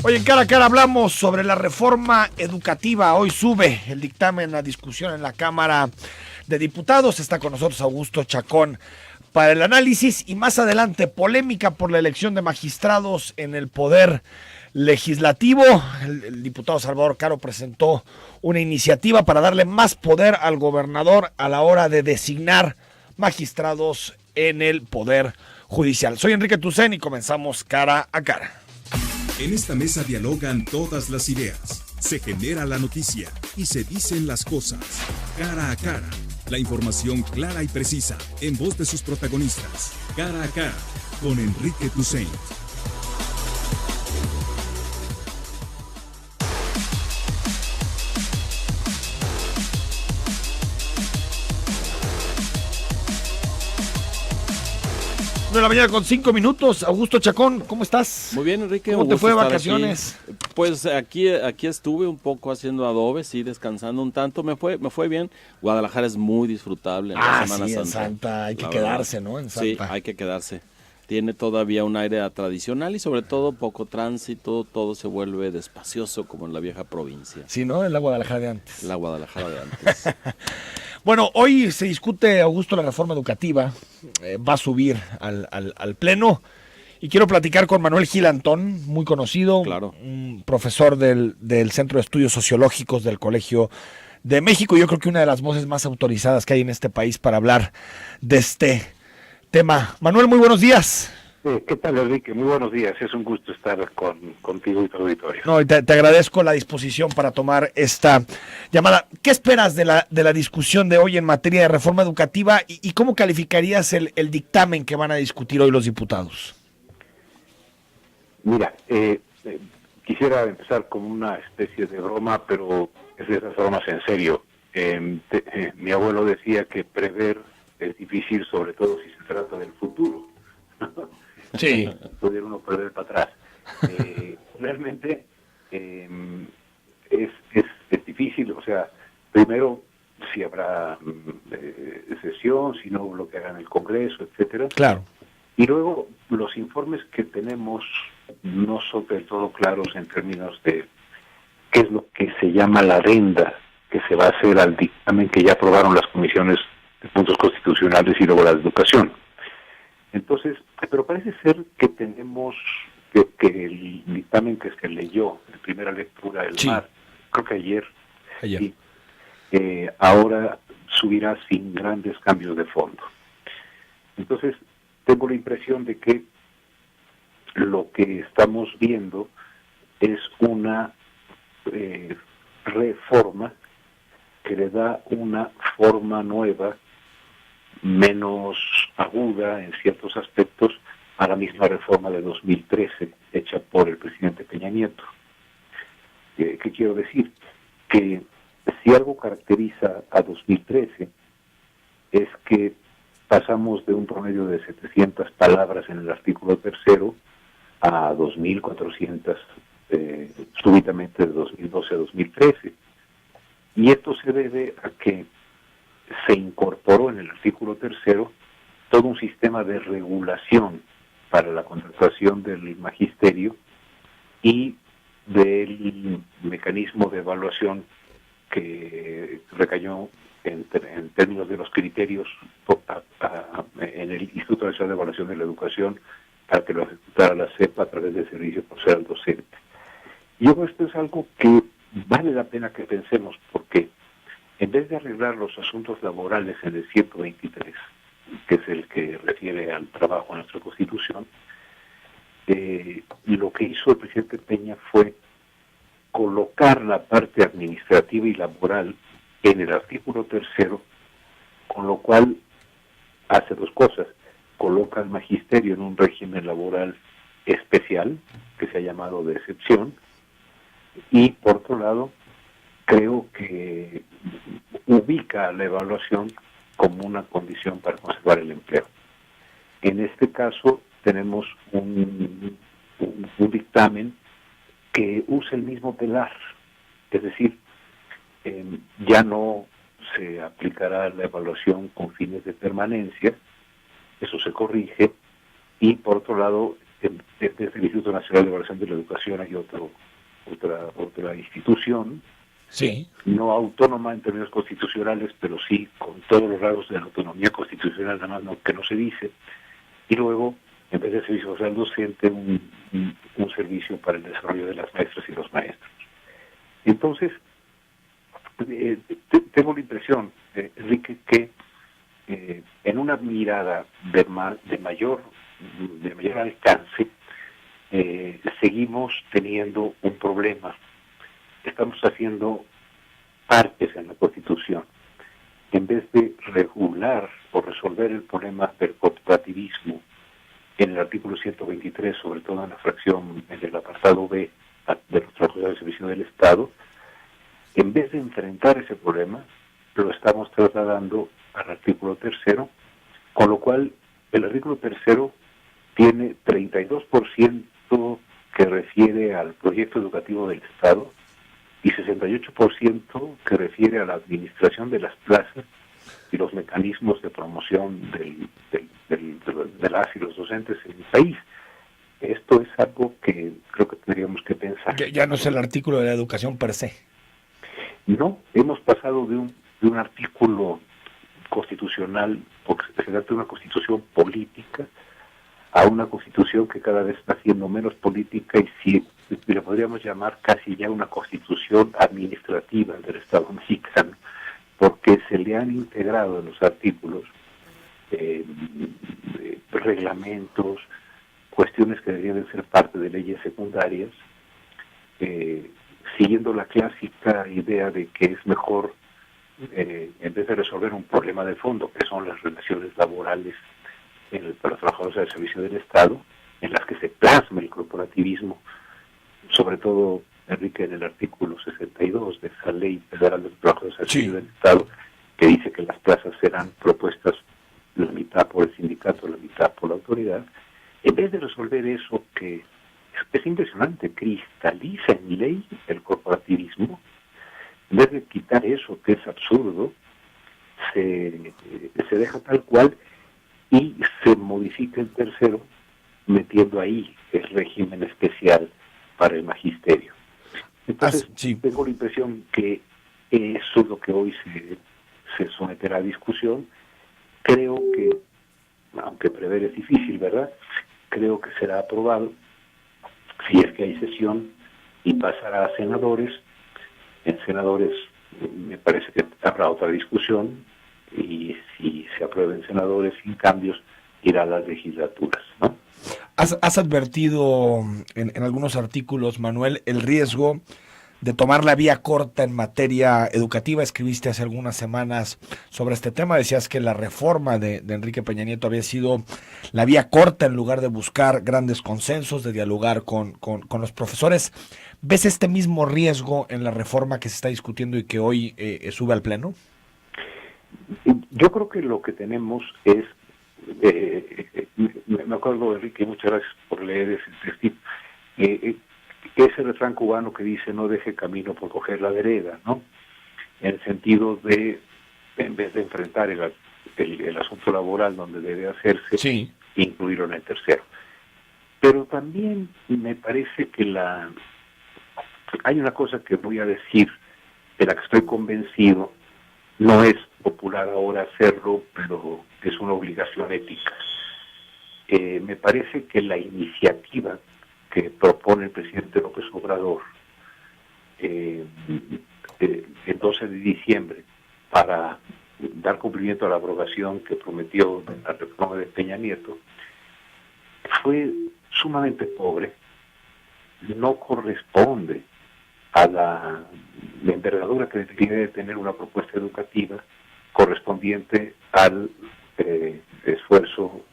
Hoy en Cara a Cara hablamos sobre la reforma educativa. Hoy sube el dictamen a discusión en la Cámara de Diputados. Está con nosotros Augusto Chacón para el análisis y más adelante polémica por la elección de magistrados en el Poder Legislativo. El diputado Salvador Caro presentó una iniciativa para darle más poder al gobernador a la hora de designar magistrados en el Poder Judicial. Soy Enrique Tucen y comenzamos Cara a Cara. En esta mesa dialogan todas las ideas, se genera la noticia y se dicen las cosas. Cara a Cara, la información clara y precisa en voz de sus protagonistas. Cara a Cara, con Enrique Tucen. De la mañana con 5 minutos. Augusto Chacón, ¿cómo estás? Muy bien, Enrique. ¿Cómo te fue de vacaciones? Aquí. Pues aquí estuve un poco haciendo adobe, sí, descansando un tanto. Me fue bien. Guadalajara es muy disfrutable en la Semana Santa. En Santa. Hay que quedarse, ¿no? En Santa. Sí, hay que quedarse. Tiene todavía un aire tradicional y sobre todo poco tránsito, todo se vuelve despacioso como en la vieja provincia. Sí, ¿no? Es la Guadalajara de antes. La Guadalajara de antes. Bueno, hoy se discute, Augusto, la reforma educativa. Va a subir al Pleno. Y quiero platicar con Manuel Gil Antón, muy conocido, claro, un profesor del Centro de Estudios Sociológicos del Colegio de México. Yo creo que una de las voces más autorizadas que hay en este país para hablar de este tema. Manuel, muy buenos días. ¿Qué tal, Enrique? Muy buenos días. Es un gusto estar contigo y tu auditorio. No, y te agradezco la disposición para tomar esta llamada. ¿Qué esperas de la discusión de hoy en materia de reforma educativa y cómo calificarías el dictamen que van a discutir hoy los diputados? Mira, quisiera empezar con una especie de broma, pero es de esas bromas en serio. Mi abuelo decía que prever es difícil, sobre todo si se trata del futuro. Sí. Poder uno prever para atrás. Realmente es difícil, o sea, primero si habrá sesión, si no lo que haga en el Congreso, etcétera. Claro. Y luego los informes que tenemos no son del todo claros en términos de qué es lo que se llama la adenda que se va a hacer al dictamen que ya aprobaron las comisiones de puntos constitucionales y luego la de educación. Entonces, pero parece ser que tenemos que el dictamen que se leyó en primera lectura el mar, creo que ayer. Sí, ahora subirá sin grandes cambios de fondo. Entonces, tengo la impresión de que lo que estamos viendo es una reforma que le da una forma nueva, menos aguda en ciertos aspectos, a la misma reforma de 2013 hecha por el presidente Peña Nieto. ¿Qué quiero decir? Que si algo caracteriza a 2013 es que pasamos de un promedio de 700 palabras en el artículo 3 a 2.400 súbitamente de 2012 a 2013. Y esto se debe a que se incorporó en el artículo 3 todo un sistema de regulación para la contratación del magisterio y del mecanismo de evaluación que recayó en términos de los criterios en el Instituto Nacional de Evaluación de la Educación para que lo ejecutara la CEP a través del Servicio Social Docente. Y esto es algo que vale la pena que pensemos, porque en vez de arreglar los asuntos laborales en el 123, que es el que refiere al trabajo en nuestra Constitución, lo que hizo el presidente Peña fue colocar la parte administrativa y laboral en el artículo 3, con lo cual hace dos cosas. Coloca al magisterio en un régimen laboral especial, que se ha llamado de excepción, y por otro lado, creo que ubica la evaluación como una condición para conservar el empleo. En este caso tenemos un dictamen que usa el mismo telar, es decir, ya no se aplicará la evaluación con fines de permanencia, eso se corrige, y por otro lado desde el Instituto Nacional de Evaluación de la Educación hay otra institución, Sí. no autónoma en términos constitucionales, pero sí con todos los rasgos de la autonomía constitucional, nada más que no se dice, y luego, en vez de servicio social docente, un servicio para el desarrollo de las maestras y los maestros. Entonces, tengo la impresión, Enrique, que en una mirada de mayor alcance, seguimos teniendo un problema. Estamos haciendo parches en la Constitución. En vez de regular o resolver el problema del corporativismo en el artículo 123, sobre todo en la fracción, en el apartado B de los trabajadores de servicio del Estado, en vez de enfrentar ese problema, lo estamos trasladando al artículo 3, con lo cual el artículo 3 tiene 32% que refiere al proyecto educativo del Estado y 68% que refiere a la administración de las plazas y los mecanismos de promoción de las y los docentes en el país. Esto es algo que creo que tendríamos que pensar. Ya no es el artículo de la educación per se. No, hemos pasado de un artículo constitucional, porque se trata de una constitución política, a una constitución que cada vez está siendo menos política y sí, le podríamos llamar casi ya una constitución administrativa del Estado mexicano, porque se le han integrado en los artículos reglamentos, cuestiones que deberían de ser parte de leyes secundarias, siguiendo la clásica idea de que es mejor, en vez de resolver un problema de fondo, que son las relaciones laborales para los trabajadores del servicio del Estado, en las que se plasma el corporativismo, sobre todo, Enrique, en el artículo 62 de esa ley federal de los trabajadores del servicio del Estado, que dice que las plazas serán propuestas la mitad por el sindicato, la mitad por la autoridad. En vez de resolver eso que es impresionante, cristaliza en ley el corporativismo, en vez de quitar eso que es absurdo, se deja tal cual y se modifica el 3, metiendo ahí el régimen especial para el magisterio. Entonces, tengo la impresión que eso es lo que hoy se someterá a discusión. Creo que, aunque prever es difícil, ¿verdad?, creo que será aprobado si es que hay sesión y pasará a senadores. En senadores me parece que habrá otra discusión y si se aprueba en senadores sin cambios irá a las legislaturas, ¿no? Has advertido en algunos artículos, Manuel, el riesgo de tomar la vía corta en materia educativa. Escribiste hace algunas semanas sobre este tema, decías que la reforma de Enrique Peña Nieto había sido la vía corta en lugar de buscar grandes consensos, de dialogar con los profesores. ¿Ves este mismo riesgo en la reforma que se está discutiendo y que hoy sube al Pleno? Yo creo que lo que tenemos es, me acuerdo, Enrique, muchas gracias por leer ese texto, ese refrán cubano que dice no deje camino por coger la vereda, ¿no? En el sentido de, en vez de enfrentar el asunto laboral donde debe hacerse, incluirlo en el 3. Pero también me parece que hay una cosa que voy a decir, de la que estoy convencido, no es popular ahora hacerlo, pero es una obligación ética. Me parece que la iniciativa que propone el presidente López Obrador el 12 de diciembre para dar cumplimiento a la aprobación que prometió la reforma de Peña Nieto fue sumamente pobre, no corresponde a la envergadura que debería de tener una propuesta educativa correspondiente al esfuerzo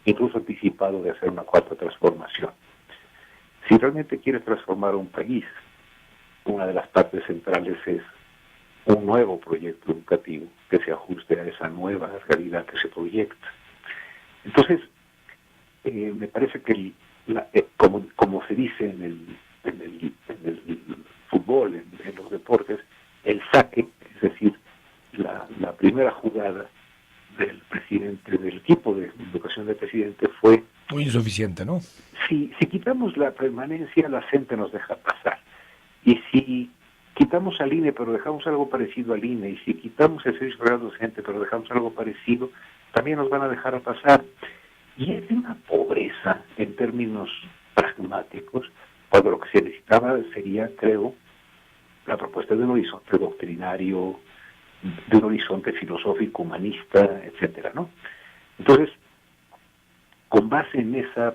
incluso anticipado de hacer una cuarta transformación. Si realmente quiere transformar un país, una de las partes centrales es un nuevo proyecto educativo que se ajuste a esa nueva realidad que se proyecta. Entonces, me parece que, como se dice en el fútbol, en los deportes, el saque, es decir, la primera jugada del presidente, del equipo de educación del presidente fue Muy insuficiente, ¿no? Si quitamos la permanencia, la gente nos deja pasar. Y si quitamos al INE, pero dejamos algo parecido al INE, y si quitamos el servicio federal docente, pero dejamos algo parecido, también nos van a dejar a pasar. Y es de una pobreza en términos pragmáticos, cuando lo que se necesitaba sería, creo, la propuesta de un horizonte doctrinario, de un horizonte filosófico, humanista, etcétera, ¿no? Entonces, con base en esa,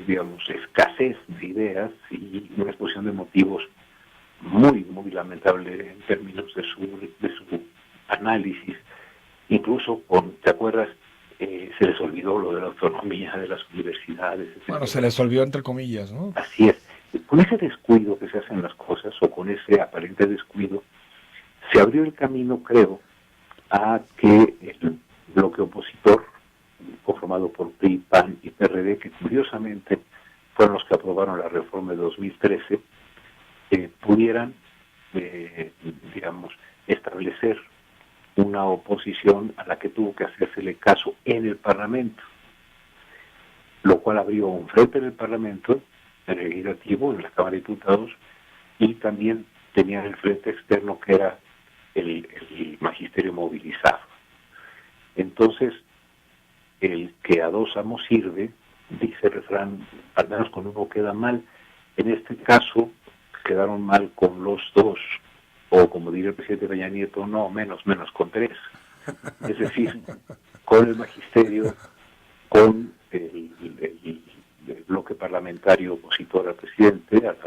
digamos, escasez de ideas y una exposición de motivos muy, muy lamentable en términos de su análisis, incluso ¿te acuerdas? Se les olvidó lo de la autonomía de las universidades, etcétera. Bueno, se les olvidó entre comillas, ¿no? Así es. Con ese descuido que se hacen las cosas, o con ese aparente descuido, se abrió el camino, creo, a que el bloque opositor, conformado por PRI, PAN y PRD, que curiosamente fueron los que aprobaron la reforma de 2013, pudieran, digamos, establecer una oposición a la que tuvo que hacérsele caso en el Parlamento, lo cual abrió un frente en el Parlamento, en el legislativo, en la Cámara de Diputados, y también tenían el frente externo que era el magisterio movilizado. Entonces, el que a dos amos sirve, dice el refrán, al menos con uno queda mal. En este caso, quedaron mal con los dos, o como diría el presidente Peña Nieto, no, menos con tres. Es decir, con el magisterio, con el bloque parlamentario opositor al presidente, al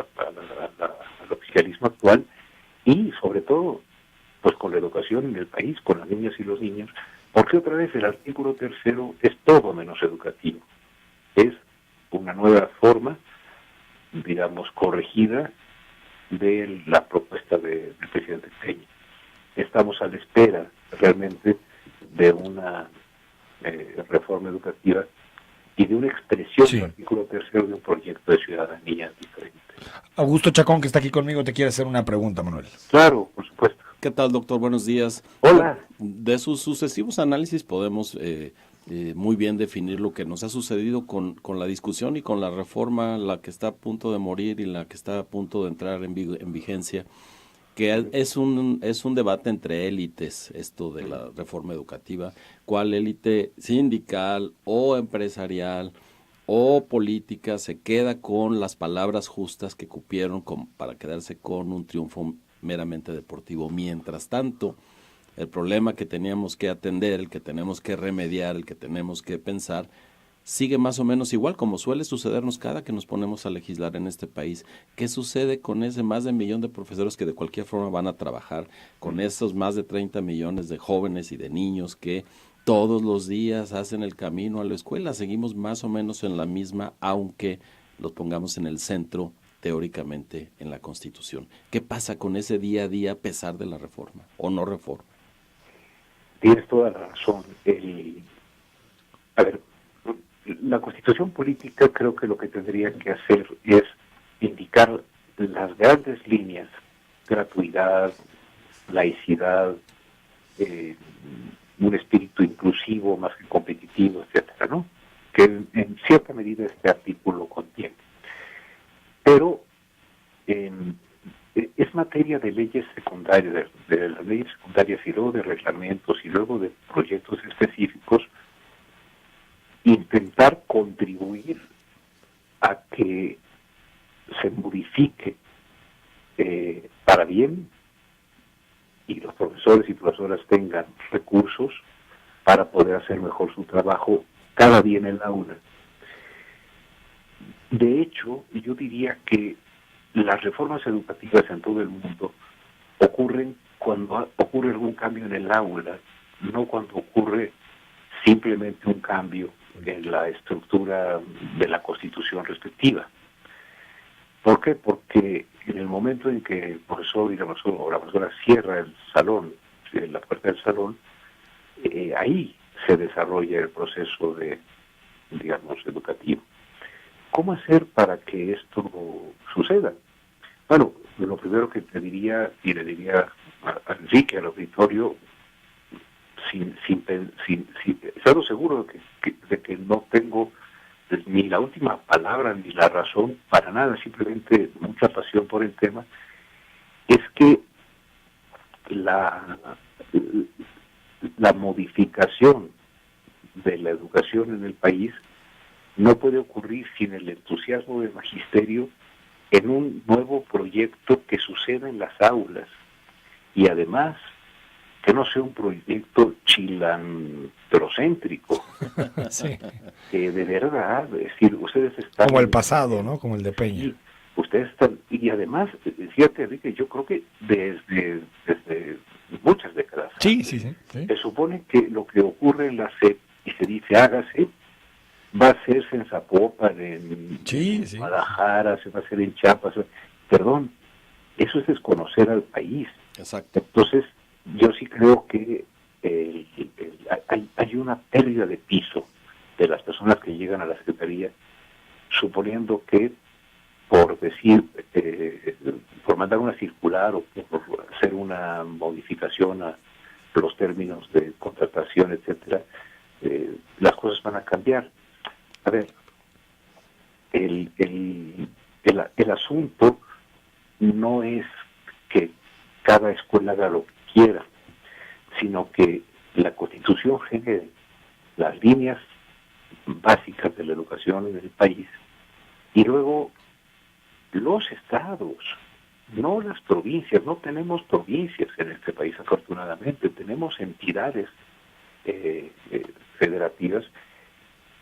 oficialismo actual, y sobre todo, pues con la educación en el país, con las niñas y los niños, porque otra vez el artículo 3º es todo menos educativo. Es una nueva forma, digamos, corregida de la propuesta del presidente Peña. Estamos a la espera realmente de una reforma educativa y de una expresión del artículo 3º de un proyecto de ciudadanía diferente. Augusto Chacón, que está aquí conmigo, te quiere hacer una pregunta, Manuel. Claro, por supuesto. ¿Qué tal, doctor? Buenos días. Hola. De sus sucesivos análisis podemos muy bien definir lo que nos ha sucedido con la discusión y con la reforma, la que está a punto de morir y la que está a punto de entrar en vigencia, que es un debate entre élites, esto de la reforma educativa, cuál élite sindical o empresarial o política se queda con las palabras justas que cupieron para quedarse con un triunfo meramente deportivo. Mientras tanto, el problema que teníamos que atender, el que tenemos que remediar, el que tenemos que pensar, sigue más o menos igual, como suele sucedernos cada que nos ponemos a legislar en este país. ¿Qué sucede con ese más de 1 millón de profesores que de cualquier forma van a trabajar, con esos más de 30 millones de jóvenes y de niños que todos los días hacen el camino a la escuela? Seguimos más o menos en la misma, aunque los pongamos en el centro teóricamente en la Constitución. ¿Qué pasa con ese día a día a pesar de la reforma o no reforma? Tienes toda la razón. A ver, la Constitución política creo que lo que tendría que hacer es indicar las grandes líneas: gratuidad, laicidad, un espíritu inclusivo más que competitivo, etcétera, ¿no? Que en cierta medida este artículo contiene. Pero es materia de leyes secundarias, de las leyes secundarias y luego de reglamentos y luego de proyectos específicos, intentar contribuir a que se modifique para bien y los profesores y profesoras tengan recursos para poder hacer mejor su trabajo cada día en el aula. De hecho, yo diría que las reformas educativas en todo el mundo ocurren cuando ocurre algún cambio en el aula, no cuando ocurre simplemente un cambio en la estructura de la Constitución respectiva. ¿Por qué? Porque en el momento en que el profesor y la profesora cierra el salón, la puerta del salón, ahí se desarrolla el proceso educativo. ¿Cómo hacer para que esto suceda? Bueno, lo primero que te diría, y le diría a Enrique, al auditorio, estando seguro de que no tengo ni la última palabra ni la razón para nada, simplemente mucha pasión por el tema, es que la modificación de la educación en el país no puede ocurrir sin el entusiasmo del magisterio en un nuevo proyecto que suceda en las aulas, y además que no sea un proyecto chilantrocéntrico. Sí. Que de verdad, es decir, ustedes están... Como el pasado, ¿no? Como el de Peña. Y ustedes están... Y además, fíjate, Enrique, yo creo que desde muchas décadas Sí, antes, sí. se supone que lo que ocurre en la SEP y se dice hágase, va a hacerse en Zapopan, en Guadalajara, se va a hacer en Chiapas. Perdón, eso es desconocer al país. Exacto. Entonces, yo sí creo que hay una pérdida de piso de las personas que llegan a la Secretaría, suponiendo que por decir, por mandar una circular o por hacer una modificación a los términos de contratación, etcétera, las cosas van a cambiar. A ver, el asunto no es que cada escuela haga lo que quiera, sino que la Constitución genere las líneas básicas de la educación en el país y luego los estados, no las provincias. No tenemos provincias en este país, afortunadamente, tenemos entidades federativas,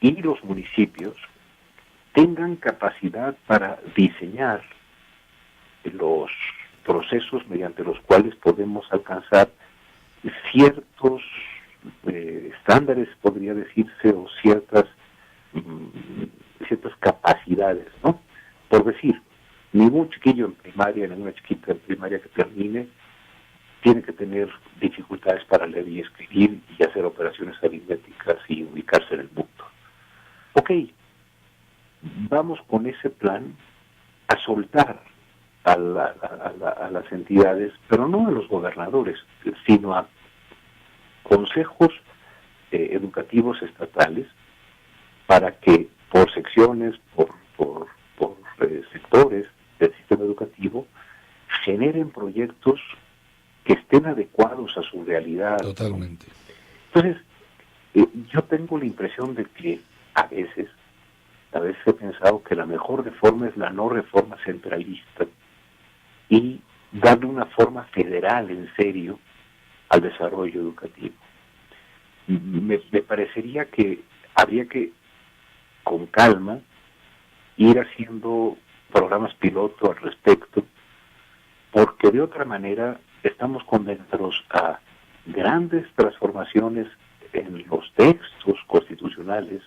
y los municipios tengan capacidad para diseñar los procesos mediante los cuales podemos alcanzar ciertos estándares, podría decirse, o ciertas capacidades, ¿no? Por decir, ningún chiquillo en primaria, ninguna chiquita en primaria que termine, tiene que tener dificultades para leer y escribir y hacer operaciones aritméticas y ubicarse en el mundo. Ok, vamos con ese plan a soltar a las entidades, pero no a los gobernadores, sino a consejos educativos estatales, para que por secciones, por sectores del sistema educativo, generen proyectos que estén adecuados a su realidad. Totalmente. Entonces, yo tengo la impresión de que a veces he pensado que la mejor reforma es la no reforma centralista y darle una forma federal en serio al desarrollo educativo. Me parecería que habría que, con calma, ir haciendo programas piloto al respecto, porque de otra manera estamos condenados a grandes transformaciones en los textos constitucionales,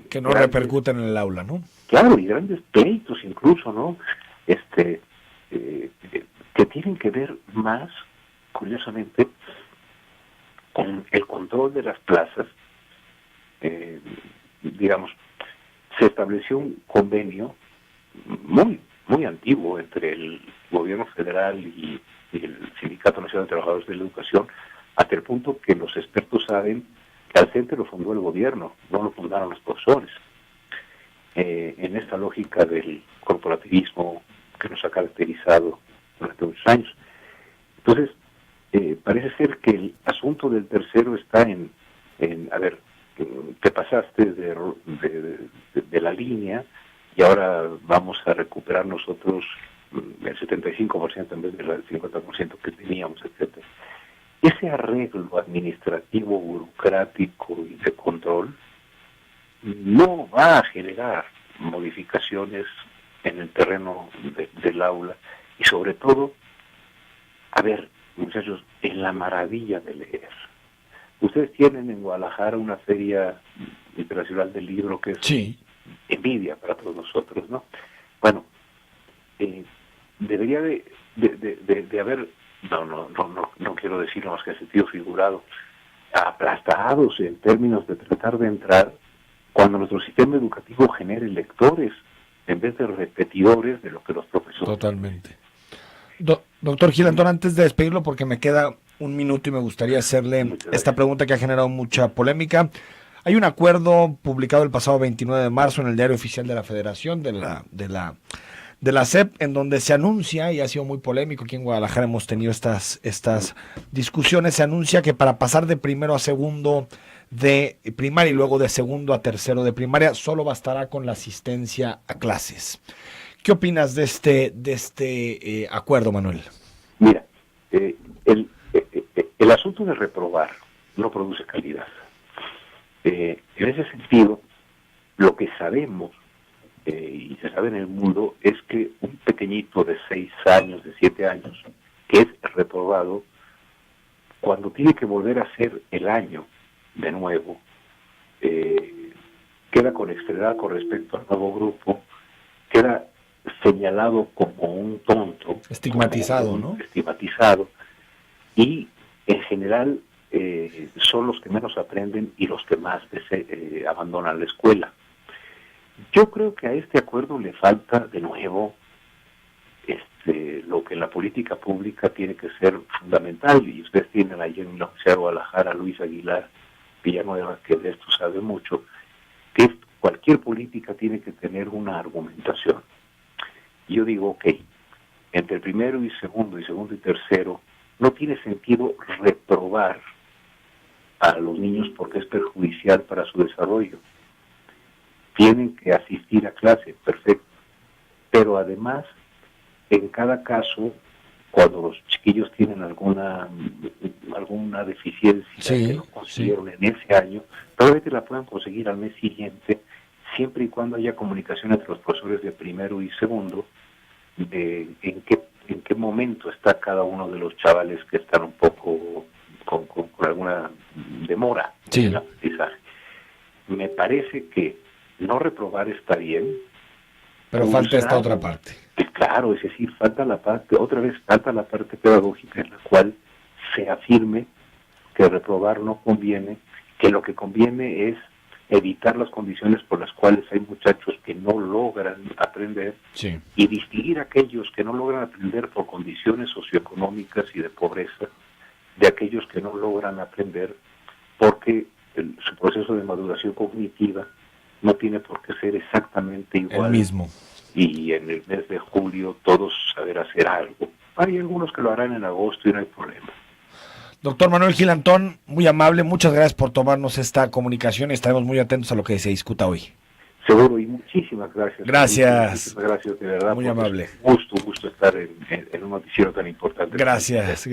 que no repercuten en el aula, ¿no? Claro, y grandes pleitos incluso, ¿no? Que tienen que ver más, curiosamente, con el control de las plazas. Digamos, se estableció un convenio muy antiguo entre el gobierno federal y el Sindicato Nacional de Trabajadores de la Educación, hasta el punto que los expertos saben que al CENTE lo fundó el gobierno, no lo fundaron los profesores. En esta lógica del corporativismo que nos ha caracterizado durante muchos años. Entonces, parece ser que el asunto del tercero está en a ver, te pasaste de la línea y ahora vamos a recuperar nosotros el 75% en vez del 50% que teníamos, etcétera. Ese arreglo administrativo, burocrático y de control no va a generar modificaciones en el terreno del aula y sobre todo, a ver, muchachos, en la maravilla de leer. Ustedes tienen en Guadalajara una feria internacional del libro que es envidia para todos nosotros, ¿no? Bueno, debería de haber, no quiero decirlo más que en sentido figurado, aplastados en términos de tratar de entrar cuando nuestro sistema educativo genere lectores en vez de repetidores de lo que los profesores. Totalmente. Doctor Gil Antón, antes de despedirlo, porque me queda un minuto y me gustaría hacerle Muchas esta gracias. pregunta que ha generado mucha polémica. Hay un acuerdo publicado el pasado 29 de marzo en el Diario Oficial de la Federación de la SEP, en donde se anuncia, y ha sido muy polémico, aquí en Guadalajara hemos tenido estas discusiones, se anuncia que para pasar de primero a segundo de primaria y luego de segundo a tercero de primaria, solo bastará con la asistencia a clases. ¿Qué opinas de este acuerdo, Manuel? Mira, el asunto de reprobar no produce calidad. En ese sentido, lo que sabemos, y se sabe en el mundo, es que un pequeñito de 6 años, de 7 años, que es reprobado, cuando tiene que volver a hacer el año de nuevo, queda con extredad con respecto al nuevo grupo, queda señalado como un tonto, Estigmatizado, ¿no? Estigmatizado, y en general son los que menos aprenden y los que más abandonan la escuela. Yo creo que a este acuerdo le falta de nuevo lo que en la política pública tiene que ser fundamental, y ustedes tienen ahí en la Universidad de Guadalajara a Luis Aguilar Villanueva, que de esto sabe mucho, que cualquier política tiene que tener una argumentación. Yo digo, ok, entre el primero y segundo y tercero, no tiene sentido reprobar a los niños porque es perjudicial para su desarrollo. Tienen que asistir a clase, perfecto. Pero además, en cada caso, cuando los chiquillos tienen alguna deficiencia que no consiguieron en ese año, probablemente la puedan conseguir al mes siguiente, siempre y cuando haya comunicación entre los profesores de primero y segundo, de en qué momento está cada uno de los chavales que están un poco con alguna demora en el aprendizaje. Me parece que no reprobar está bien, pero falta esta otra parte. Claro, es decir, falta la parte pedagógica en la cual se afirme que reprobar no conviene, que lo que conviene es evitar las condiciones por las cuales hay muchachos que no logran aprender, y distinguir a aquellos que no logran aprender por condiciones socioeconómicas y de pobreza de aquellos que no logran aprender porque su proceso de maduración cognitiva no tiene por qué ser exactamente igual. El mismo. Y en el mes de julio todos saber hacer algo. Hay algunos que lo harán en agosto y no hay problema. Doctor Manuel Gil Antón, muy amable, muchas gracias por tomarnos esta comunicación y estaremos muy atentos a lo que se discuta hoy. Seguro, y muchísimas gracias. Gracias. Muchísimas gracias, de verdad. Muy amable. Gusto estar en un noticiero tan importante. Gracias,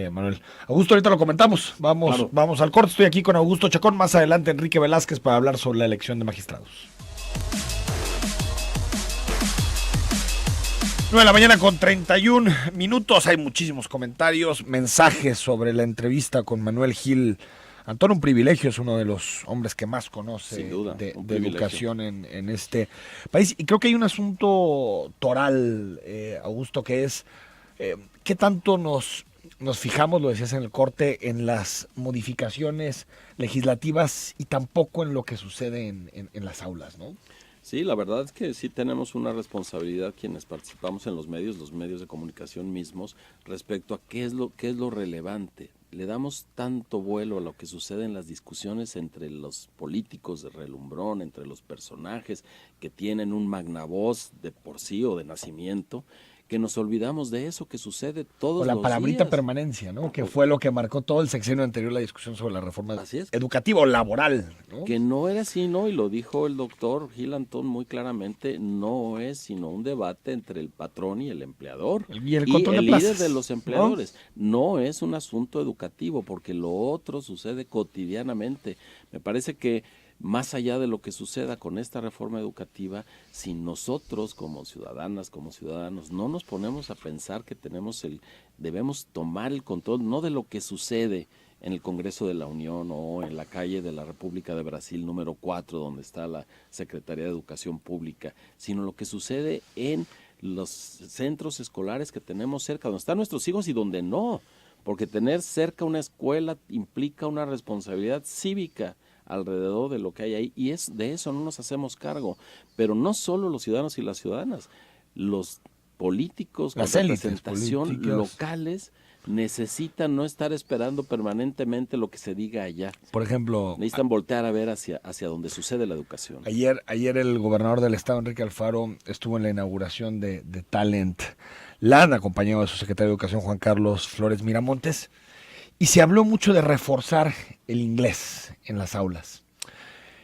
Manuel. Augusto, ahorita lo comentamos. Vamos al corte. Estoy aquí con Augusto Chacón. Más adelante, Enrique Velázquez para hablar sobre la elección de magistrados. 9:31 a.m. Hay muchísimos comentarios, mensajes sobre la entrevista con Manuel Gil Antón. Un privilegio, es uno de los hombres que más conoce sin duda, de educación en este país. Y creo que hay un asunto toral, Augusto, que es ¿qué tanto nos fijamos, lo decías en el corte, en las modificaciones legislativas y tampoco en lo que sucede en las aulas, ¿no? Sí, la verdad es que sí tenemos una responsabilidad quienes participamos en los medios de comunicación mismos, respecto a qué es lo relevante. Le damos tanto vuelo a lo que sucede en las discusiones entre los políticos de relumbrón, entre los personajes que tienen un magnavoz de por sí o de nacimiento, que nos olvidamos de eso que sucede todos los días. O la palabrita permanencia, ¿no? Que fue lo que marcó todo el sexenio anterior, la discusión sobre la reforma educativa o laboral, ¿no? Que no era así, ¿no? Y lo dijo el doctor Gil Antón muy claramente, no es sino un debate entre el patrón y el empleador. Y el líder de los empleadores. No es un asunto educativo, porque lo otro sucede cotidianamente. Me parece que más allá de lo que suceda con esta reforma educativa, si nosotros como ciudadanas, como ciudadanos, no nos ponemos a pensar que debemos tomar el control, no de lo que sucede en el Congreso de la Unión o en la calle de la República de Brasil número 4, donde está la Secretaría de Educación Pública, sino lo que sucede en los centros escolares que tenemos cerca, donde están nuestros hijos y donde no, porque tener cerca una escuela implica una responsabilidad cívica alrededor de lo que hay ahí, y de eso no nos hacemos cargo. Pero no solo los ciudadanos y las ciudadanas, los políticos con representación locales necesitan no estar esperando permanentemente lo que se diga allá. Por ejemplo, Necesitan voltear a ver hacia donde sucede la educación. ayer el gobernador del estado, Enrique Alfaro, estuvo en la inauguración de Talent Land, acompañado de su secretario de Educación, Juan Carlos Flores Miramontes, y se habló mucho de reforzar el inglés en las aulas.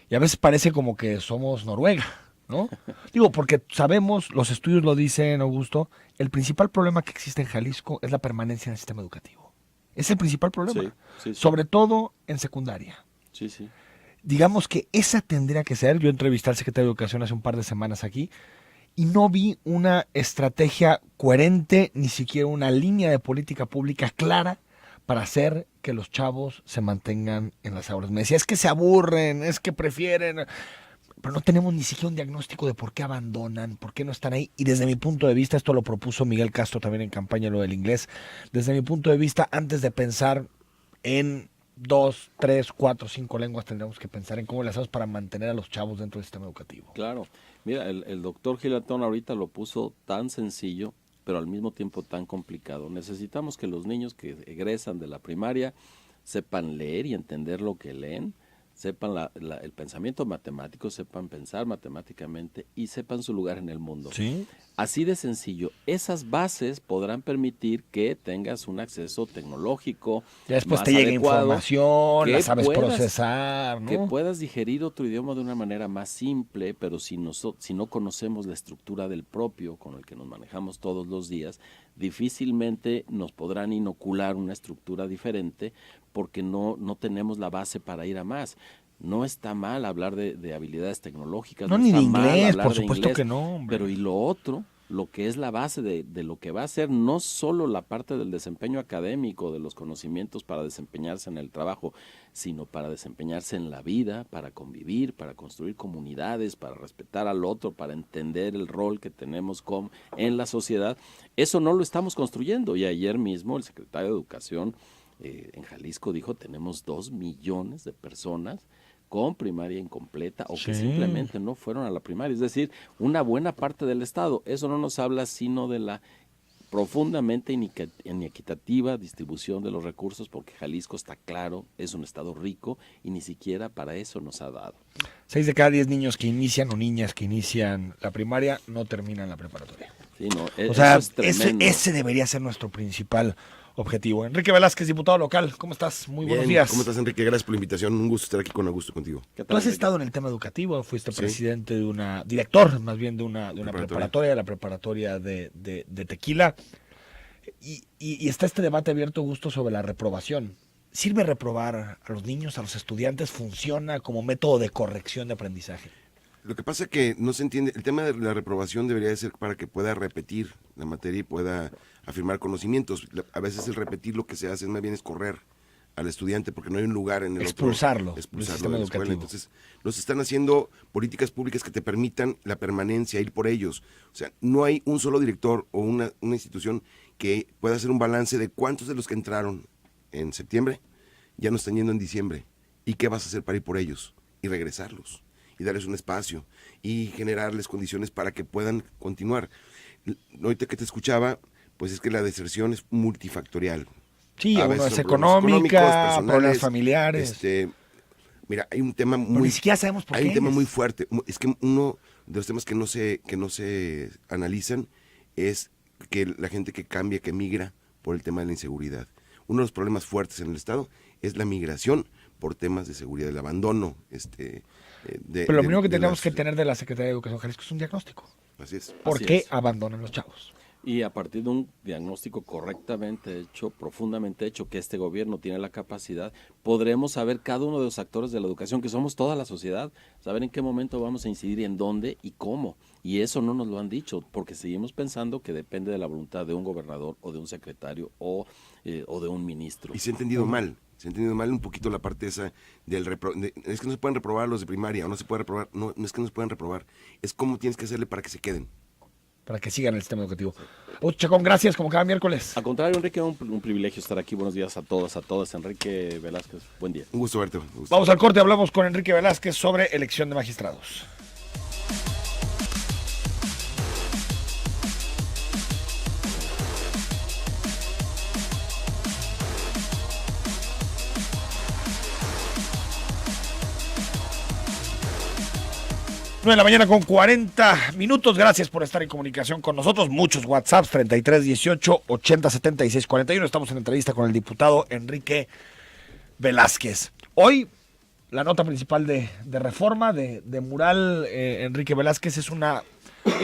Y a veces parece como que somos Noruega, ¿no? Digo, porque sabemos, los estudios lo dicen, Augusto, el principal problema que existe en Jalisco es la permanencia en el sistema educativo. Es el principal problema, Sí. sobre todo en secundaria. Sí. Digamos que esa tendría que ser. Yo entrevisté al secretario de Educación hace un par de semanas aquí y no vi una estrategia coherente, ni siquiera una línea de política pública clara para hacer que los chavos se mantengan en las aulas. Me decía, es que se aburren, es que prefieren, pero no tenemos ni siquiera un diagnóstico de por qué abandonan, por qué no están ahí. Y desde mi punto de vista, esto lo propuso Miguel Castro también en campaña, lo del inglés, desde mi punto de vista, antes de pensar en 2, 3, 4, 5 lenguas, tendríamos que pensar en cómo le hacemos para mantener a los chavos dentro del sistema educativo. Claro. Mira, el doctor Gilatón ahorita lo puso tan sencillo, pero al mismo tiempo tan complicado. Necesitamos que los niños que egresan de la primaria sepan leer y entender lo que leen, sepan el pensamiento matemático, sepan pensar matemáticamente y sepan su lugar en el mundo. ¿Sí? Así de sencillo. Esas bases podrán permitir que tengas un acceso tecnológico Ya después más te llega adecuado, información, que la sabes puedas- procesar, ¿no? que puedas digerir otro idioma de una manera más simple, pero si no conocemos la estructura del propio con el que nos manejamos todos los días, difícilmente nos podrán inocular una estructura diferente porque no tenemos la base para ir a más. No está mal hablar de habilidades tecnológicas. No, ni de está mal inglés, hablar por de supuesto inglés, que no, hombre. Pero y lo otro, lo que es la base de lo que va a ser no solo la parte del desempeño académico, de los conocimientos para desempeñarse en el trabajo, sino para desempeñarse en la vida, para convivir, para construir comunidades, para respetar al otro, para entender el rol que tenemos en la sociedad. Eso no lo estamos construyendo. Y ayer mismo el secretario de Educación en Jalisco dijo, tenemos 2 millones de personas con primaria incompleta o que Sí. simplemente no fueron a la primaria, es decir, una buena parte del Estado. Eso no nos habla sino de la profundamente inequitativa distribución de los recursos, porque Jalisco, está claro, es un estado rico y ni siquiera para eso nos ha dado. 6 de cada 10 niños que inician o niñas que inician la primaria no terminan la preparatoria. Sí, no, O sea, eso es tremendo. ese debería ser nuestro principal objetivo. Enrique Velázquez, diputado local, ¿cómo estás? Muy buenos Bien, días. ¿cómo estás, Enrique? Gracias por la invitación. Un gusto estar aquí con Augusto contigo. ¿Qué Tú tal, has Enrique? estado en el tema educativo, fuiste Sí. presidente de director más bien de una Preparatoria. preparatoria, la preparatoria de Tequila. Y está este debate abierto, Augusto, sobre la reprobación. ¿Sirve reprobar a los niños, a los estudiantes? ¿Funciona como método de corrección de aprendizaje? Lo que pasa es que no se entiende, el tema de la reprobación debería de ser para que pueda repetir la materia y pueda afirmar conocimientos. A veces el repetir lo que se hace más bien es correr al estudiante porque no hay un lugar en el Expulsarlo otro. del Expulsarlo sistema de la escuela. educativo. Entonces, nos están haciendo políticas públicas que te permitan la permanencia, ir por ellos. O sea, no hay un solo director o una institución que pueda hacer un balance de cuántos de los que entraron en septiembre ya no están yendo en diciembre. ¿Y qué vas a hacer para ir por ellos? Y regresarlos. Y darles un espacio. Y generarles condiciones para que puedan continuar. Ahorita que te escuchaba, pues es que la deserción es multifactorial. Sí, A uno veces es son problemas económica, económicos, problemas personales, familiares. Mira, hay un tema Pero muy... ni siquiera sabemos por Hay qué un tema es. muy fuerte. Es que uno de los temas que no se analizan es que la gente que cambia, que migra por el tema de la inseguridad. Uno de los problemas fuertes en el Estado es la migración por temas de seguridad, el abandono. Pero lo primero que tenemos que tener de la Secretaría de Educación Jalisco es un diagnóstico. Así es. ¿Por Así qué es. abandonan los chavos? Y a partir de un diagnóstico correctamente hecho, profundamente hecho, que este gobierno tiene la capacidad, podremos saber cada uno de los actores de la educación, que somos toda la sociedad, saber en qué momento vamos a incidir, en dónde y cómo. Y eso no nos lo han dicho, porque seguimos pensando que depende de la voluntad de un gobernador o de un secretario o de un ministro. Y se ha entendido mal. Se ha entendido mal un poquito la parte esa es que no se pueden reprobar los de primaria o no se puede reprobar. No es que no se puedan reprobar. Es cómo tienes que hacerle para que se queden. Para que sigan el sistema educativo. Chacón, gracias, como cada miércoles. Al contrario, Enrique, un privilegio estar aquí. Buenos días a todas, a todos. Enrique Velázquez, buen día. Un gusto verte. un gusto. Vamos al corte, hablamos con Enrique Velázquez sobre elección de magistrados. 9 de la mañana con 40 minutos. Gracias por estar en comunicación con nosotros. Muchos WhatsApps, 33 18 80 76 41. Estamos en entrevista con el diputado Enrique Velázquez. Hoy, la nota principal de Reforma, de Mural, Enrique Velázquez, es una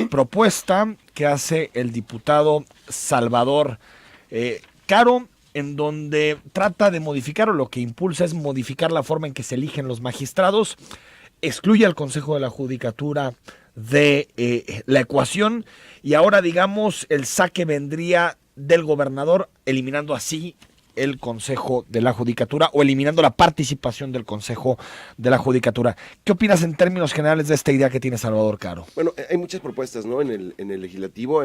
propuesta que hace el diputado Salvador Caro, en donde trata de modificar, o lo que impulsa es modificar la forma en que se eligen los magistrados. Excluye al Consejo de la Judicatura de la ecuación, y ahora, digamos, el saque vendría del gobernador, eliminando así el Consejo de la Judicatura, o eliminando la participación del Consejo de la Judicatura. ¿Qué opinas en términos generales de esta idea que tiene Salvador Caro? Bueno, hay muchas propuestas, ¿no? En el legislativo,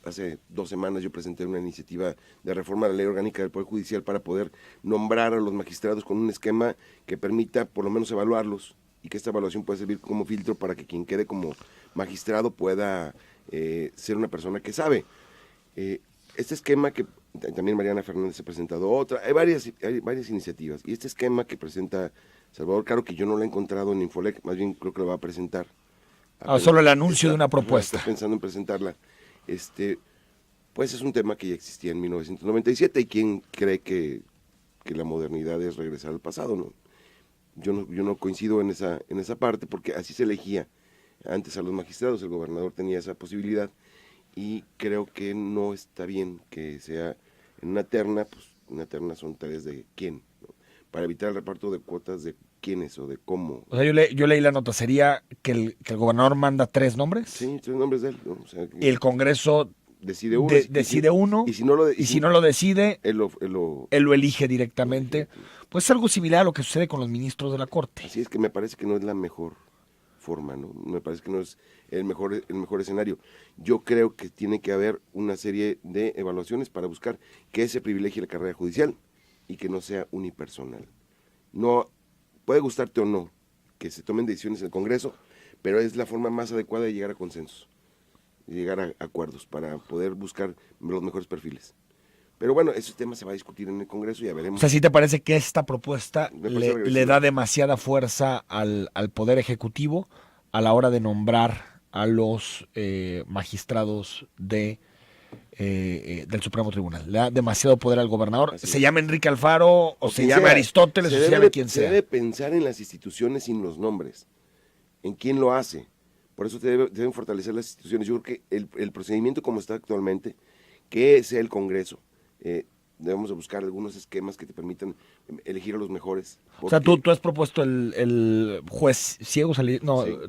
hace 2 semanas yo presenté una iniciativa de reforma a la ley orgánica del Poder Judicial para poder nombrar a los magistrados con un esquema que permita por lo menos evaluarlos, y que esta evaluación pueda servir como filtro para que quien quede como magistrado pueda ser una persona que sabe. Este esquema que también Mariana Fernández ha presentado otra, hay varias iniciativas, y este esquema que presenta Salvador Caro, que yo no lo he encontrado en Infolec, más bien creo que lo va a presentar. Solo el anuncio de una propuesta. Está pensando en presentarla. Pues es un tema que ya existía en 1997, y quién cree que la modernidad es regresar al pasado, ¿no? Yo no coincido en esa parte, porque así se elegía antes a los magistrados, el gobernador tenía esa posibilidad, y creo que no está bien que sea en una terna. Pues una terna son tareas de quién, ¿no? Para evitar el reparto de cuotas de quiénes o de cómo. O sea, yo leí la nota, ¿sería que el gobernador manda 3 nombres? Sí, 3 nombres de él, ¿no? O sea, Y el Congreso decide uno, decide uno, y si no lo decide, él lo elige directamente. Pues es algo similar a lo que sucede con los ministros de la Corte. Así es, que me parece que no es la mejor forma, ¿no? Me parece que no es el mejor escenario. Yo creo que tiene que haber una serie de evaluaciones para buscar que se privilegie la carrera judicial y que no sea unipersonal. No puede gustarte o no que se tomen decisiones en el Congreso, pero es la forma más adecuada de llegar a consensos, de llegar a acuerdos para poder buscar los mejores perfiles. Pero bueno, ese tema se va a discutir en el Congreso y ya veremos. O sea, ¿sí te parece que esta propuesta le da demasiada fuerza al Poder Ejecutivo a la hora de nombrar a los magistrados del Supremo Tribunal? ¿Le da demasiado poder al gobernador? ¿Se llama Enrique Alfaro o se llama Aristóteles o se llama quien sea? Se debe pensar en las instituciones sin los nombres, en quién lo hace. Por eso deben fortalecer las instituciones. Yo creo que el procedimiento como está actualmente, que sea el Congreso, debemos de buscar algunos esquemas que te permitan elegir a los mejores. O sea, tú has propuesto el juez ciego, sí.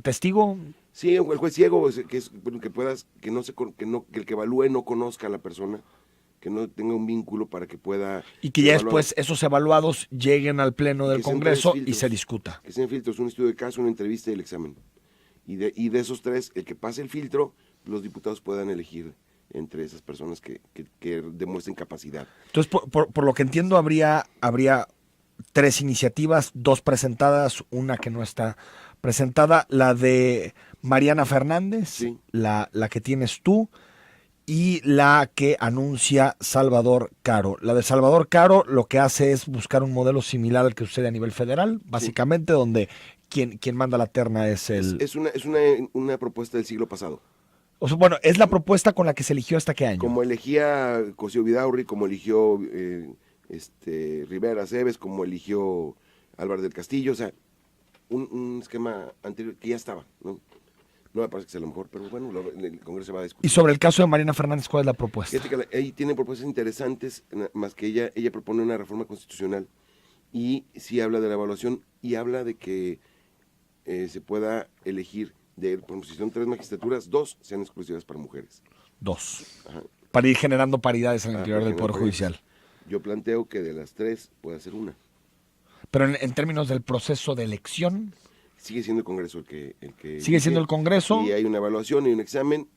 Testigo. Sí, el juez ciego, que el que evalúe no conozca a la persona, que no tenga un vínculo para que pueda... Y que ya después esos evaluados lleguen al pleno del Congreso y se discuta. Que sean filtros, un estudio de caso, una entrevista y el examen. Y de esos 3, el que pase el filtro, los diputados puedan elegir entre esas personas que demuestren capacidad. Entonces, por lo que entiendo, habría 3 iniciativas, 2 presentadas, una que no está presentada, la de Mariana Fernández, sí, la que tienes tú, y la que anuncia Salvador Caro. La de Salvador Caro lo que hace es buscar un modelo similar al que sucede a nivel federal, básicamente, sí, donde quien manda la terna es el... Es una propuesta del siglo pasado. O sea, bueno, es la propuesta con la que se eligió hasta qué año. Como elegía Cosío Vidaurri, como eligió Rivera Aceves, como eligió Álvarez del Castillo, o sea, un esquema anterior que ya estaba, ¿no? No me parece que sea lo mejor, pero bueno, el Congreso va a discutir. Y sobre el caso de Mariana Fernández, ¿cuál es la propuesta? Fíjate que ahí tiene propuestas interesantes, más que ella propone una reforma constitucional, y sí habla de la evaluación, y habla de que se pueda elegir, por ejemplo, si son 3 magistraturas, 2 sean exclusivas para mujeres. 2. Ajá. Para ir generando paridades en el interior del Poder Judicial. Yo planteo que de las 3 pueda ser una. Pero en términos del proceso de elección... Sigue siendo el Congreso el que sigue siendo el Congreso. Y hay una evaluación y un examen.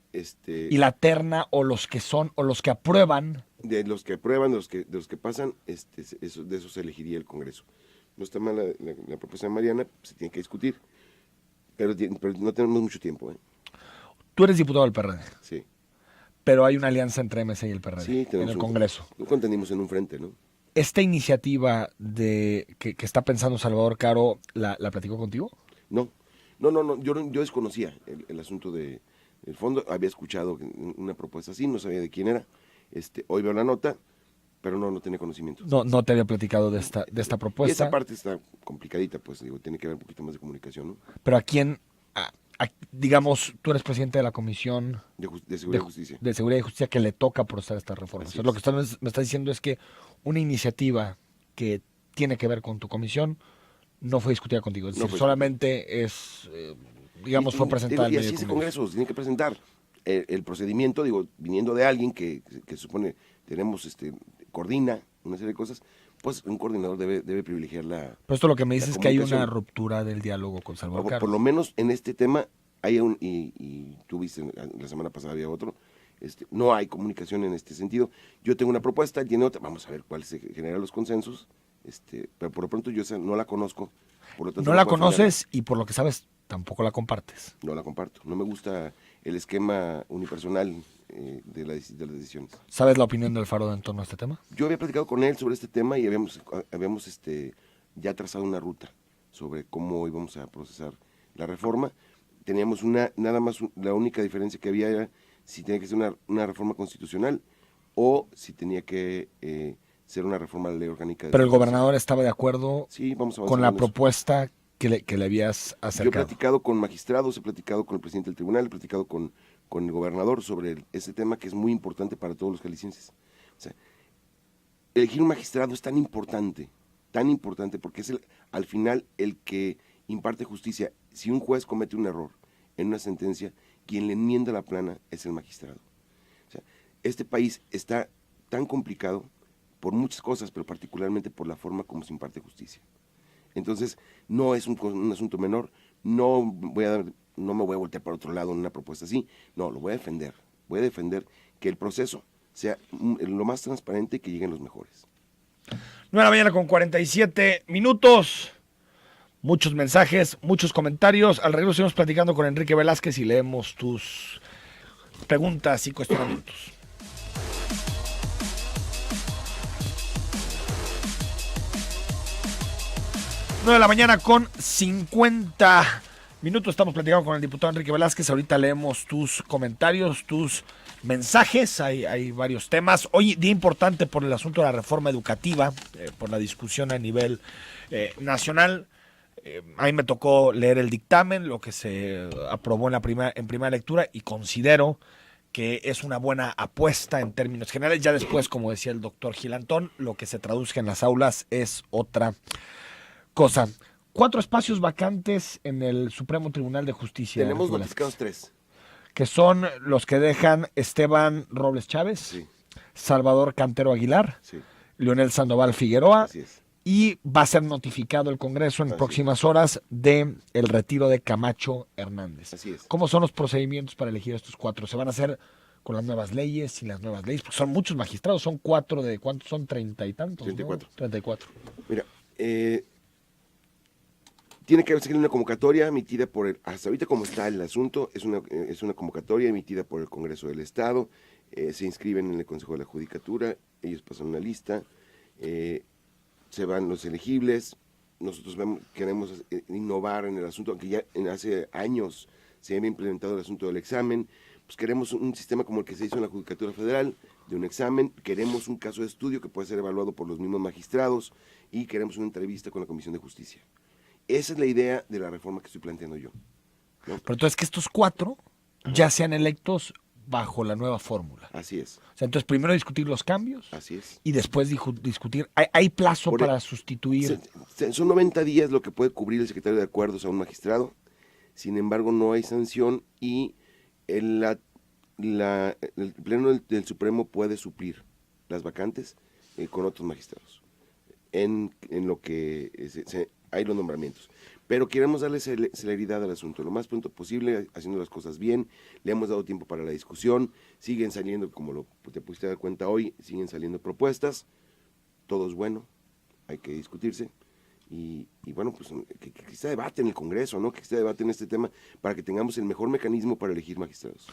Y la terna o los que aprueban. De los que aprueban, de los que pasan, de eso se elegiría el Congreso. No está mal la propuesta de Mariana, se tiene que discutir. Pero no tenemos mucho tiempo. Tú eres diputado del PRD. Sí. Pero hay una alianza entre MC y el PRD, sí, en el Congreso. Lo contendimos en un frente, ¿no? ¿Esta iniciativa que está pensando Salvador Caro, la platicó contigo? No, No, yo desconocía el asunto del fondo, había escuchado una propuesta así, no sabía de quién era. Hoy veo la nota, pero no tenía conocimiento. No te había platicado de esta Y propuesta. esa parte está complicadita, pues digo, tiene que haber un poquito más de comunicación, ¿no? Pero ¿a quién, digamos, tú eres presidente de la Comisión De Seguridad y Justicia. de Seguridad y Justicia que le toca procesar estas reformas? Así O sea, lo es. que me estás diciendo es que una iniciativa que tiene que ver con tu comisión no fue discutida contigo. Es No decir, fue solamente es, digamos, fue presentada al Y medio así de es el comunicación. Congreso, se tiene que presentar el procedimiento, digo, viniendo de alguien que supone, coordina una serie de cosas, pues un coordinador debe privilegiar la... Pero esto lo que me dice la es que hay una comunicación. ruptura del diálogo con Salvador Por Carlos. lo menos en este tema hay y tú viste, la semana pasada había otro, no hay comunicación en este sentido. Yo tengo una propuesta, él tiene otra, vamos a ver cuáles se generan los consensos, pero por lo pronto yo esa no la conozco. Por lo tanto, No la puedo defenderla. conoces y por lo que sabes tampoco la compartes. No la comparto. No me gusta el esquema unipersonal de las decisiones. ¿Sabes la opinión del Faro en torno a este tema? Yo había platicado con él sobre este tema y habíamos ya trazado una ruta sobre cómo íbamos a procesar la reforma. Teníamos la única diferencia que había era si tenía que ser una reforma constitucional o si tenía que ser una reforma a la ley orgánica. Pero el gobernador estaba de acuerdo Sí, vamos a con la propuesta que le habías Yo he acercado. platicado con magistrados, he platicado con el presidente del tribunal, he platicado con el gobernador sobre ese tema que es muy importante para todos los jaliscienses. O sea, elegir un magistrado es tan importante porque es al final el que imparte justicia. Si un juez comete un error en una sentencia, quien le enmienda la plana es el magistrado. O sea, este país está tan complicado por muchas cosas, pero particularmente por la forma como se imparte justicia. Entonces, no es un asunto menor, no me voy a voltear para otro lado en una propuesta así, no, lo voy a defender. Voy a defender que el proceso sea lo más transparente y que lleguen los mejores. 9 de la mañana con 47 minutos. Muchos mensajes, muchos comentarios. Al regreso seguimos platicando con Enrique Velázquez y leemos tus preguntas y cuestionamientos. 9 de la mañana con 50 minutos. Estamos platicando con el diputado Enrique Velázquez. Ahorita leemos tus comentarios, tus mensajes. Hay varios temas. Hoy día importante por el asunto de la reforma educativa, por la discusión a nivel nacional. A mí me tocó leer el dictamen, lo que se aprobó en primera lectura, y considero que es una buena apuesta en términos generales. Ya después, como decía el doctor Gilantón, lo que se traduzca en las aulas es otra cosa. 4 espacios vacantes en el Supremo Tribunal de Justicia. Tenemos notificados 3. Que son los que dejan Esteban Robles Chávez, Sí. Salvador Cantero Aguilar, Sí. Leonel Sandoval Figueroa, Así es. y va a ser notificado el Congreso en Así próximas horas de el retiro de Camacho Hernández. Así es. ¿Cómo son los procedimientos para elegir estos 4? ¿Se van a hacer con las nuevas leyes, sin las nuevas leyes? Porque son muchos magistrados, son 4 de ¿cuántos son? 30 y tantos, 34. ¿no? 34. Mira, tiene que seguir una convocatoria emitida por hasta ahorita como está el asunto, es una convocatoria emitida por el Congreso del Estado, se inscriben en el Consejo de la Judicatura, ellos pasan una lista, se van los elegibles, nosotros queremos innovar en el asunto, aunque ya hace años se había implementado el asunto del examen, pues queremos un sistema como el que se hizo en la Judicatura Federal, de un examen, queremos un caso de estudio que puede ser evaluado por los mismos magistrados y queremos una entrevista con la Comisión de Justicia. Esa es la idea de la reforma que estoy planteando yo, ¿no? Pero entonces que estos 4 ya sean electos bajo la nueva fórmula. Así es, O sea, entonces primero discutir los cambios así es. y después discutir. ¿Hay plazo Por- para sustituir? Son 90 días lo que puede cubrir el secretario de acuerdos a un magistrado, sin embargo no hay sanción y el Pleno del Supremo puede suplir las vacantes con otros magistrados en lo que hay los nombramientos. Pero queremos darle celeridad al asunto, lo más pronto posible, haciendo las cosas bien. Le hemos dado tiempo para la discusión, siguen saliendo, como te pudiste dar cuenta hoy, siguen saliendo propuestas, todo es bueno, hay que discutirse. Y bueno, pues que exista debate en el Congreso, ¿no? Que exista debate en este tema para que tengamos el mejor mecanismo para elegir magistrados.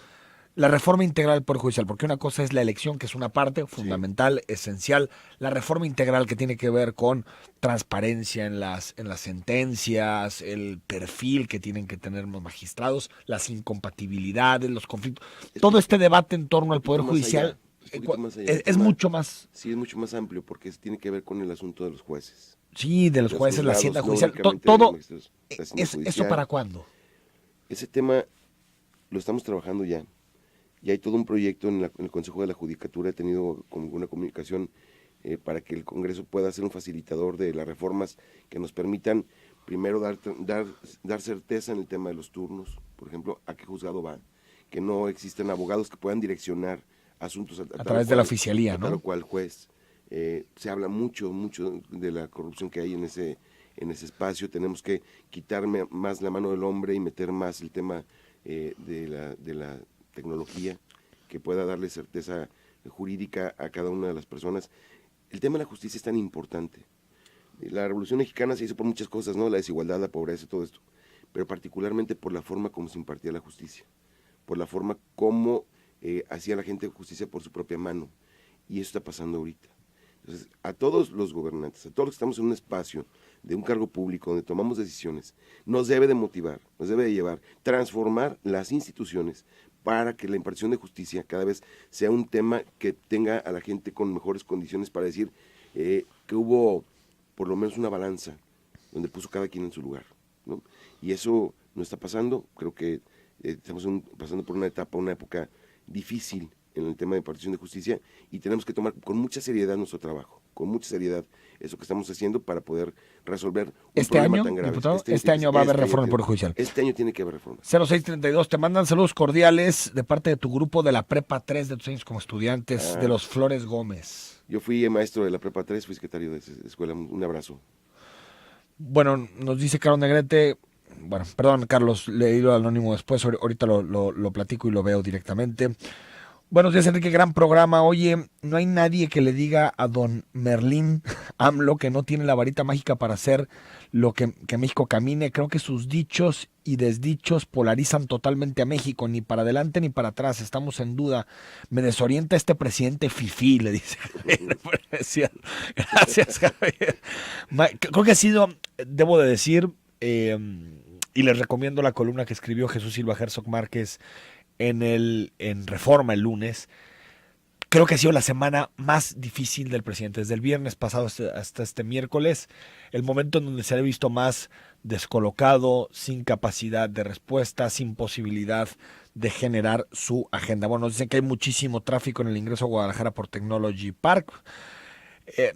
La reforma integral del Poder Judicial, porque una cosa es la elección, que es una parte fundamental, esencial. La reforma integral que tiene que ver con transparencia en las sentencias, el perfil que tienen que tener los magistrados, las incompatibilidades, los conflictos. Todo este debate en torno al Poder Judicial es mucho más. Sí, es mucho más amplio porque tiene que ver con el asunto de los jueces. Sí, de los jueces, la hacienda judicial. ¿Eso para cuándo? Ese tema lo estamos trabajando ya. Y hay todo un proyecto en el Consejo de la Judicatura. He tenido una comunicación para que el Congreso pueda ser un facilitador de las reformas que nos permitan, primero, dar certeza en el tema de los turnos. Por ejemplo, a qué juzgado va, que no existen abogados que puedan direccionar asuntos a través de la oficialía, ¿no? Tal cual juez. Se habla mucho de la corrupción que hay en ese espacio. Tenemos que quitarme más la mano del hombre y meter más el tema de la tecnología que pueda darle certeza jurídica a cada una de las personas. El tema de la justicia es tan importante. La Revolución Mexicana se hizo por muchas cosas, ¿no? La desigualdad, la pobreza, todo esto, pero particularmente por la forma como se impartía la justicia, por la forma como hacía la gente justicia por su propia mano, y eso está pasando ahorita. Entonces, a todos los gobernantes, a todos los que estamos en un espacio de un cargo público donde tomamos decisiones, nos debe de motivar, nos debe de llevar, transformar las instituciones para que la impartición de justicia cada vez sea un tema que tenga a la gente con mejores condiciones para decir que hubo por lo menos una balanza donde puso cada quien en su lugar, ¿no? Y eso no está pasando. Creo que estamos pasando por una época difícil en el tema de impartición de justicia, y tenemos que tomar con mucha seriedad nuestro trabajo, con mucha seriedad eso que estamos haciendo para poder resolver un problema tan grave. Diputado, este año va a haber reforma del Poder Judicial. Este año tiene que haber reforma. 0632, te mandan saludos cordiales de parte de tu grupo de la Prepa 3 de tus años como estudiantes, de los Flores Gómez. Yo fui maestro de la Prepa 3, fui secretario de esa escuela. Un abrazo. Bueno, nos dice Carlos Negrete, bueno, perdón Carlos, leí lo anónimo después, ahorita lo platico y lo veo directamente. Buenos días, Enrique, gran programa. Oye, no hay nadie que le diga a don Merlín AMLO que no tiene la varita mágica para hacer lo que México camine. Creo que sus dichos y desdichos polarizan totalmente a México, ni para adelante ni para atrás. Estamos en duda. Me desorienta este presidente fifí, le dice Javier. Gracias, Javier. Creo que ha sido, debo de decir, y les recomiendo la columna que escribió Jesús Silva Herzog Márquez en Reforma el lunes. Creo que ha sido la semana más difícil del presidente, desde el viernes pasado hasta este miércoles, el momento en donde se ha visto más descolocado, sin capacidad de respuesta, sin posibilidad de generar su agenda. Bueno, nos dicen que hay muchísimo tráfico en el ingreso a Guadalajara por Technology Park.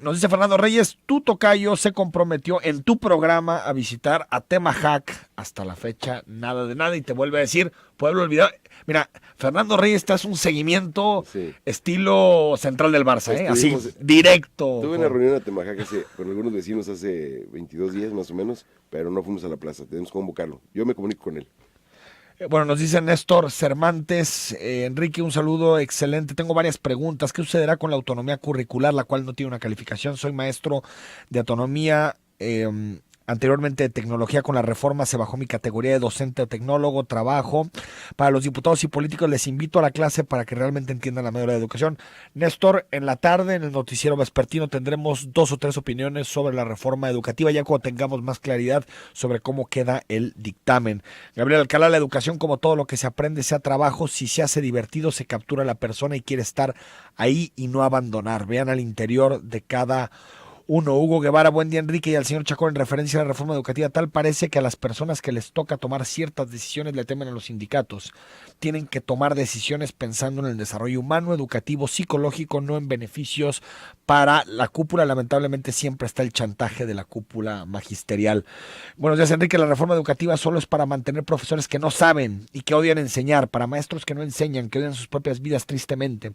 Nos dice Fernando Reyes, tu tocayo se comprometió en tu programa a visitar a Temajac. Hasta la fecha, nada de nada. Y te vuelve a decir, pueblo olvidado. Mira, Fernando Reyes, te hace un seguimiento estilo central del Barça, así, directo. Tuve una reunión a Temajac con algunos vecinos hace 22 días más o menos, pero no fuimos a la plaza. Tenemos que convocarlo. Yo me comunico con él. Bueno, nos dice Néstor Cervantes, Enrique, un saludo excelente. Tengo varias preguntas. ¿Qué sucederá con la autonomía curricular, la cual no tiene una calificación? Soy maestro de autonomía, anteriormente de tecnología. Con la reforma se bajó mi categoría de docente o tecnólogo, trabajo. Para los diputados y políticos les invito a la clase para que realmente entiendan la medida de educación. Néstor, en la tarde en el noticiero vespertino tendremos 2 o 3 opiniones sobre la reforma educativa, ya cuando tengamos más claridad sobre cómo queda el dictamen. Gabriel Alcalá, la educación, como todo lo que se aprende, sea trabajo, si se hace divertido, se captura a la persona y quiere estar ahí y no abandonar. Vean al interior de cada uno. Hugo Guevara, buen día, Enrique, y al señor Chacón, en referencia a la reforma educativa, tal parece que a las personas que les toca tomar ciertas decisiones le temen a los sindicatos. Tienen que tomar decisiones pensando en el desarrollo humano, educativo, psicológico, no en beneficios para la cúpula. Lamentablemente siempre está el chantaje de la cúpula magisterial. Buenos días, Enrique, la reforma educativa solo es para mantener profesores que no saben y que odian enseñar, para maestros que no enseñan, que odian sus propias vidas tristemente.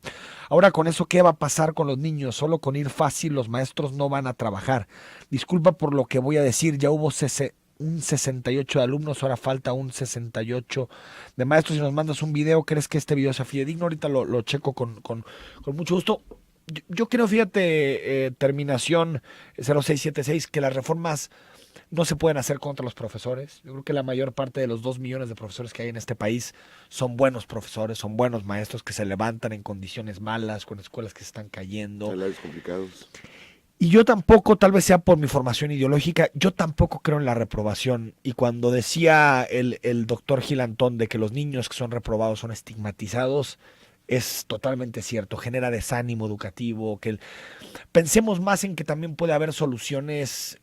Ahora, con eso, ¿qué va a pasar con los niños? Solo con ir fácil los maestros no van a trabajar. Disculpa por lo que voy a decir, ya hubo un 68 de alumnos, ahora falta un 68 de maestros. Si nos mandas un video, ¿crees que este video sea fidedigno? Ahorita lo checo con mucho gusto. Yo creo, fíjate, terminación 0676, que las reformas no se pueden hacer contra los profesores. Yo creo que la mayor parte de los 2 millones de profesores que hay en este país son buenos profesores, son buenos maestros que se levantan en condiciones malas, con escuelas que se están cayendo. Salarios complicados. Y yo tampoco, tal vez sea por mi formación ideológica, yo tampoco creo en la reprobación. Y cuando decía el doctor Gilantón de que los niños que son reprobados son estigmatizados, es totalmente cierto, genera desánimo educativo, pensemos más en que también puede haber soluciones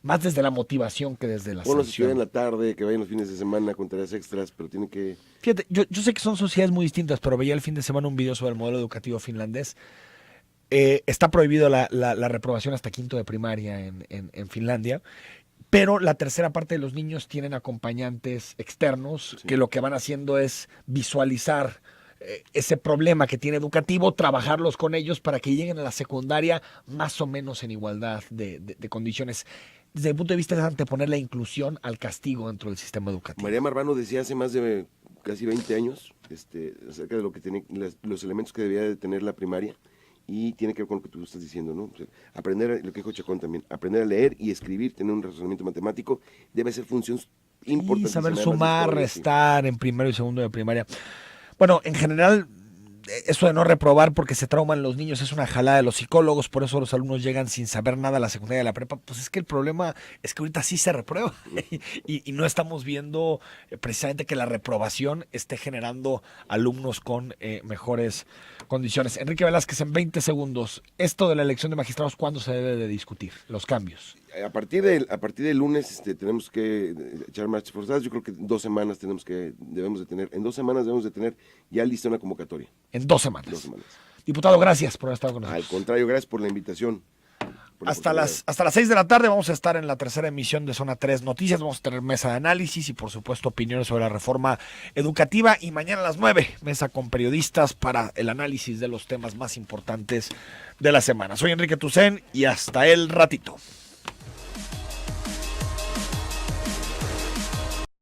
más desde la motivación que desde la Bueno, si estudian sanción. en la tarde, que vayan los fines de semana con tareas extras, pero tienen que... Fíjate, yo sé que son sociedades muy distintas, pero veía el fin de semana un video sobre el modelo educativo finlandés. Está prohibido la reprobación hasta quinto de primaria en Finlandia. Pero la tercera parte de los niños tienen acompañantes externos que lo que van haciendo es visualizar ese problema que tiene educativo, trabajarlos con ellos para que lleguen a la secundaria más o menos en igualdad de condiciones. Desde el punto de vista de anteponer la inclusión al castigo dentro del sistema educativo. María Marvano decía hace más de casi 20 años acerca de lo que tiene, los elementos que debía de tener la primaria, y tiene que ver con lo que tú estás diciendo, ¿no? O sea, aprender, lo que dijo Chacón también, aprender a leer y escribir, tener un razonamiento matemático, debe ser función importante. Y saber sumar, restar en primero y segundo de primaria. Bueno, en general, eso de no reprobar porque se trauman los niños es una jalada de los psicólogos, por eso los alumnos llegan sin saber nada a la secundaria y a la prepa. Pues es que el problema es que ahorita sí se reprueba y no estamos viendo precisamente que la reprobación esté generando alumnos con mejores condiciones. Enrique Velázquez, en 20 segundos, esto de la elección de magistrados, ¿cuándo se debe de discutir? Los cambios. A partir del lunes tenemos que echar marchas forzadas. Yo creo que 2 semanas debemos de tener. En 2 semanas debemos de tener ya lista una convocatoria. En 2 semanas. 2 semanas. Diputado, gracias por haber estado con Al nosotros. contrario, gracias por la invitación. Hasta las 6 de la tarde vamos a estar en la tercera emisión de Zona 3 Noticias. Vamos a tener mesa de análisis y, por supuesto, opiniones sobre la reforma educativa. Y mañana a las 9, mesa con periodistas para el análisis de los temas más importantes de la semana. Soy Enrique Tucen y hasta el ratito.